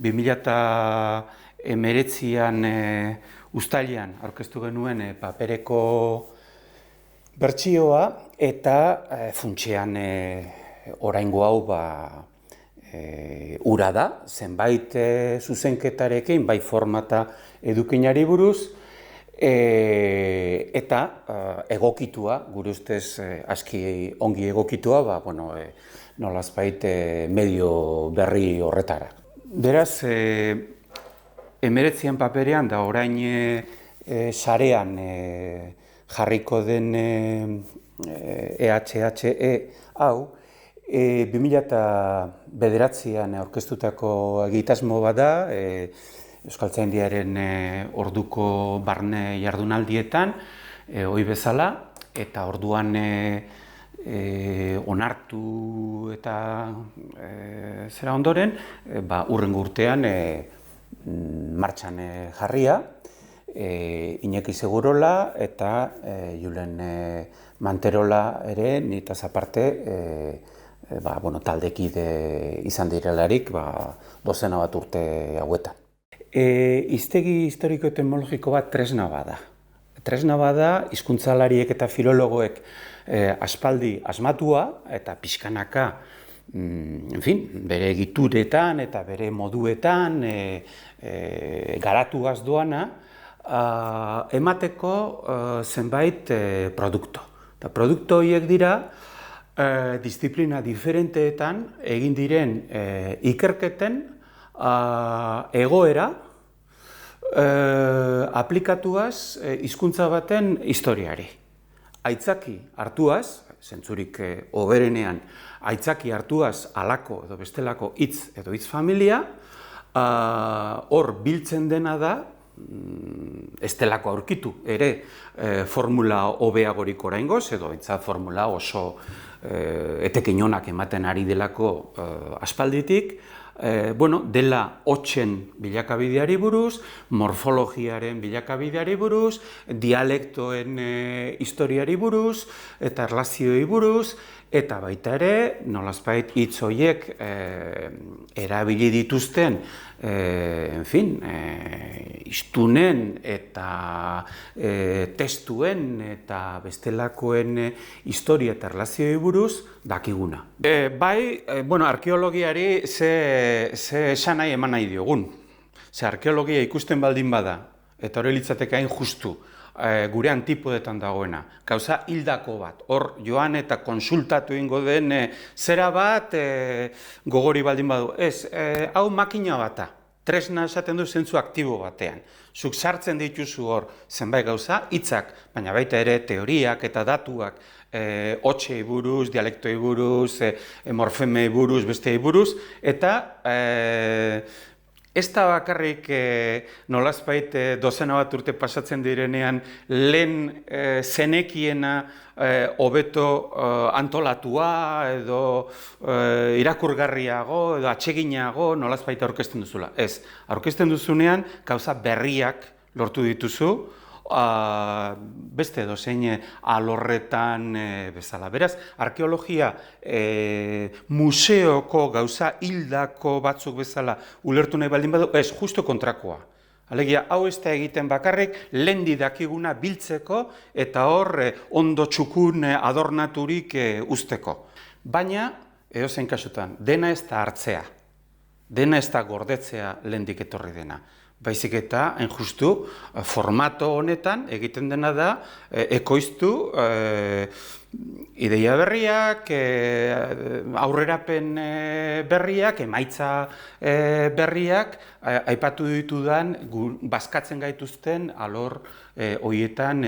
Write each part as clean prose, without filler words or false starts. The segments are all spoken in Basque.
2019an uztailean aurkeztu genuen papereko bertsioa eta funtsean oraingo hau ura da, zenbait zuzenketarekin, bai formata edukinari buruz, eta egokitua, gure ustez aski ongi egokitua, nolazbait medio berri horretara. Beraz, 19an paperean da orain sarean jarriko den EHHE hau, 2009an aurkeztutako egitasmo bat da, Euskaltzaindiaren orduko barne jardunaldietan, ohi bezala, eta orduan onartu eta zera ondoren, hurrengo urtean martxan jarria, Iñaki Segurola eta Julen Manterola ere, nitaz aparte, taldekide izan direlarik dozena bat urte hauetan. Hiztegi historiko-etimologiko bat tresna bada. Tresna bada, hizkuntzalariek eta filologoek aspaldi asmatua eta pixkanaka, bere egituretan eta bere moduetan garatuaz doana, emateko zenbait produkto. Eta produkto horiek dira, disiplina diferenteetan egin diren ikerketen egoera aplikatuaz hizkuntza baten historiari. Aitzaki hartuaz, zentzurik hoberenean, aitzaki hartuaz halako edo bestelako hitz edo hitz familia, hor biltzen dena da, ez delako aurkitu ere formula hobeagorik oraingoz, edo formula oso etekin onak ematen ari delako aspalditik, dela hotsen bilakabideari buruz, morfologiaren bilakabideari buruz, dialektoen historiari buruz, eta erlazioei buruz, eta baita ere, nolazbait hitz horiek erabili dituzten, hiztunen eta testuen eta bestelakoen historia eta erlazioei buruz dakiguna. Arkeologiari ze esan nahi eman nahi diogun. Ze arkeologia ikusten baldin bada, eta hori litzateke hain justu, gure antipodetan dagoena, gauza hildako bat, hor joan eta konsultatu egingo den zera bat gogori baldin badu. Ez, hau makina bata, tresna esaten du zentzu aktibo batean. Zuk sartzen dituzu hor zenbait gauza, hitzak, baina baita ere teoriak eta datuak, hotsei buruz, dialektoei buruz, morfemei buruz, besteei buruz, eta ez da bakarrik nolazbait dozena bat urte pasatzen direnean lehen zenekiena hobeto antolatua edo irakurgarriago edo atseginago nolazbait aurkezten duzula. Ez, aurkezten duzunean gauza berriak lortu dituzu, beste dozein alorretan bezala. Beraz, arkeologia museoko gauza hildako batzuk bezala ulertu nahi baldin badu, ez, justo kontrakoa. Alegia, hau ez da egiten bakarrik, lehendi dakiguna biltzeko eta hor ondo txukun adornaturik usteko. Baina, edozein kasutan, dena ez da hartzea, dena ez da gordetzea lehendik etorri dena. Baizik eta, hain justu, formato honetan egiten dena da ekoiztu ideia berriak, aurrerapen berriak, emaitza berriak, aipatu ditudan bazkatzen gaituzten alor horietan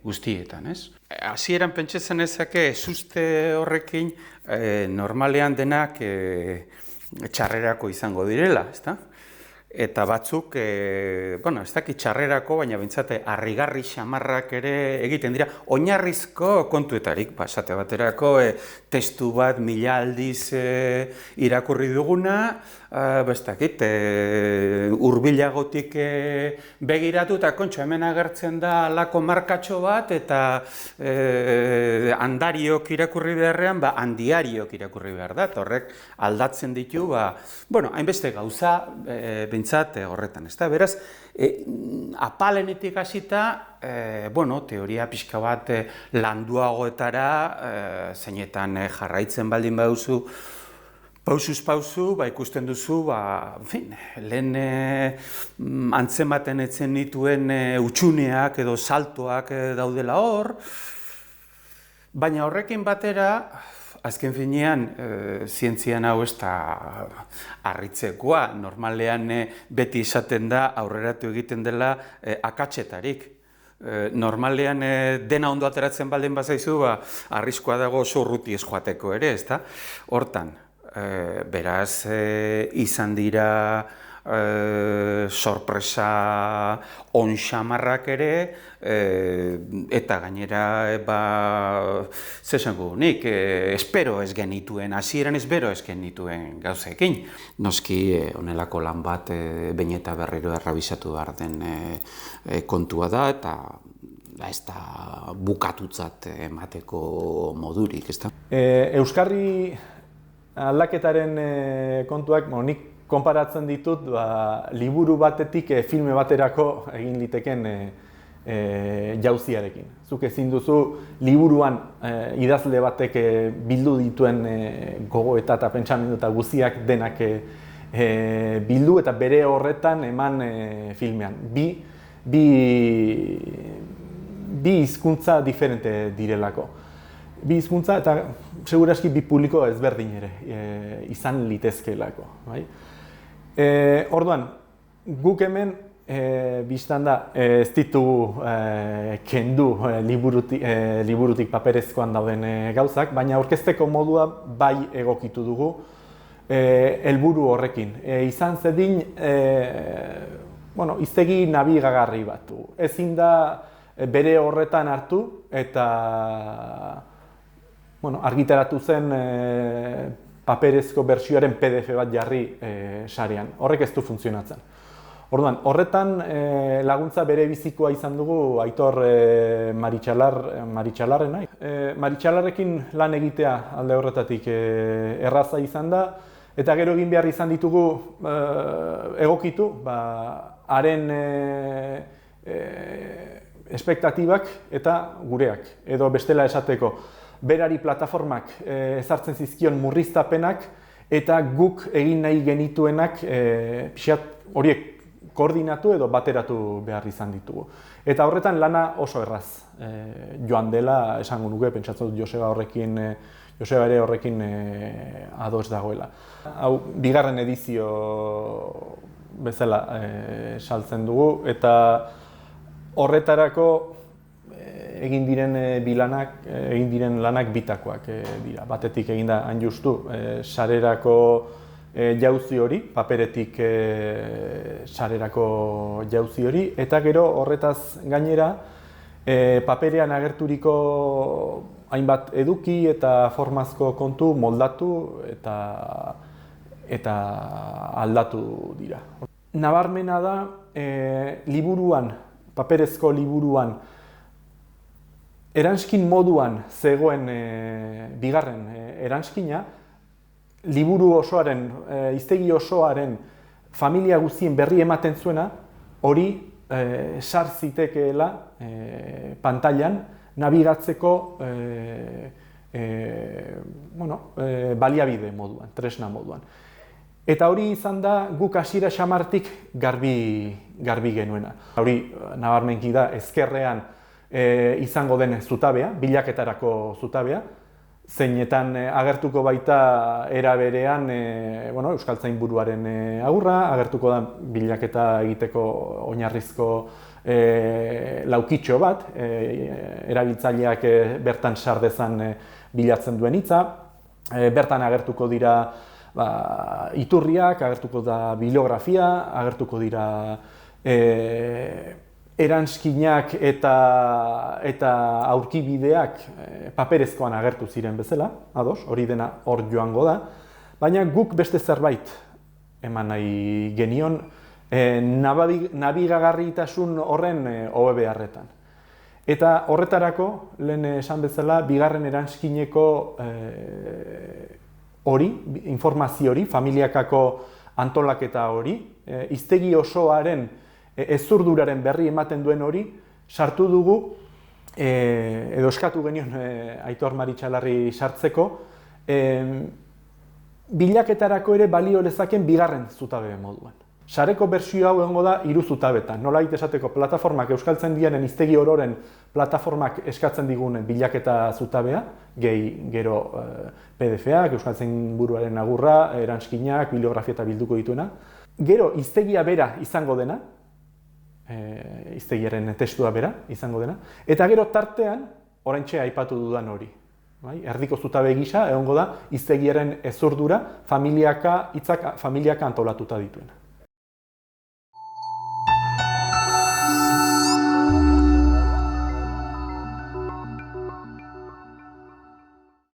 guztietan, ez? Hasieran pentsatzen ezake suste horrekin normalean denak txarrerako izango direla, ezta? eta batzuk, bueno, ez dakit txarrerako, baina bintzate harrigarri xamarrak ere egiten dira, oinarrizko kontuetarik, esate baterako testu bat 1000 aldiz irakurri duguna, ez dakit, hurbilagotik begiratu eta kontxo hemen agertzen da alako markatxo bat eta handariok irakurri beharrean, handiariok irakurri behar da, eta horrek aldatzen ditu, bueno, hainbeste gauza, bintzat horretan, ez da? Beraz, apalenetik hasita, bueno, teoria pixka bat landuagoetara, zeinetan jarraitzen baldin baduzu, pausuz pausu, ikusten duzu, en fin, lehen antzematen etzen nituen utxuneak edo saltoak daudela hor, baina horrekin batera, azken finean, zientzian hau ez da harritzekoa, normalean beti izaten da aurreratu egiten dela akatsetarik. Normalean dena ondo ateratzen baldin bazaizu, arriskoa dago oso urruti ez joateko ere, ez da? Hortan, beraz, izan dira sorpresa onxamarrak ere, eta gainera, zesango nik, espero ez genituen, hasieran espero ez genituen gauzekin. Noski, honelako lan bat, behin eta berriro errabisatu behar den kontua da, eta ez da bukatutzat emateko modurik, ez da? Euskarri aldaketaren kontuak, nik konparatzen ditut, liburu batetik filme baterako egin liteken jauziarekin. Zuk ezin duzu liburuan idazle batek bildu dituen gogoeta eta pentsamendu eta guztiak denak bildu eta bere horretan eman filmean. Bi hizkuntza diferente direlako. Bi hizkuntza eta seguraski bi publiko ezberdin ere izan litezkeelako. Orduan, guk hemen biztan da ez ditugu kendu liburutik paperezkoan dauden gauzak, baina aurkezteko modua bai egokitu dugu helburu horrekin. Izan zedin hiztegi nabigagarri bat du. Ezin da bere horretan hartu eta argitaratu zen paperezko bertsioaren PDF bat jarri sarean. Horrek ez du funtzionatzen. Orduan, horretan laguntza bere bizikoa izan dugu Aitor Maritxalarrena. Maritxalarrekin lan egitea alde horretatik erraza izan da, eta gero egin behar izan ditugu egokitu, haren espektatibak eta gureak, edo bestela esateko. Berari plataformak ezartzen zizkion murriztapenak eta guk egin nahi genituenak horiek koordinatu edo bateratu behar izan ditugu. Eta horretan lana oso erraz joan dela, esango nuke, pentsatzen dut Joseba ere horrekin ados dagoela. Hau, bigarren edizio bezala saltzen dugu eta horretarako egin diren lanak bitakoak dira. Batetik egin da hain justu sarerako jauzi hori, paperetik sarerako jauzi hori, eta gero horretaz gainera paperean agerturiko hainbat eduki eta formazko kontu moldatu eta aldatu dira. Nabarmena da liburuan, paperezko liburuan, eranskin moduan zegoen bigarren eranskina, liburu osoaren, hiztegi osoaren familia guztien berri ematen zuena, hori sar zitekeela pantailan nabigatzeko baliabide moduan, tresna moduan. Eta hori izan da guk hasiera xamartik garbi genuena. Hori nabarmenki da ezkerrean izango den zutabea, bilaketarako zutabea, zeinetan agertuko baita era berean Euskaltzainburuaren agurra, agertuko da bilaketa egiteko oinarrizko laukitxo bat, erabiltzaileak bertan sar dezan bilatzen duen hitza, bertan agertuko dira iturriak, agertuko da bibliografia, agertuko dira eranskinak eta aurkibideak paperezkoan agertu ziren bezala, ados, hori dena hor joango da, baina guk beste zerbait eman nahi genion nabigagarritasun horren hobe beharretan. Eta horretarako, lehen esan bezala, bigarren eranskineko hori, informazio hori, familiakako antolaketa hori, hiztegi osoaren ezurduraren berri ematen duen hori, sartu dugu, edo eskatu genion Aitor Maritxalarri sartzeko, bilaketarako ere balio lezaken bigarren zutabe moduan. Sareko bersio hau egongo da 3 zutabetan. Nolabait esateko plataformak euskaltzen dienen hiztegi ororen plataformak eskatzen digun bilaketa zutabea, gero PDF-ak, euskaltzen buruaren agurra, eranskinak, bibliografia eta bilduko dituena. Gero hiztegia bera izango dena, hiztegiaren testua bera izango dena, eta gero tartean oraintxe aipatu dudan hori. Erdiko zutabe gisa egongo da hiztegiaren ezurdura familiaka antolatuta dituena.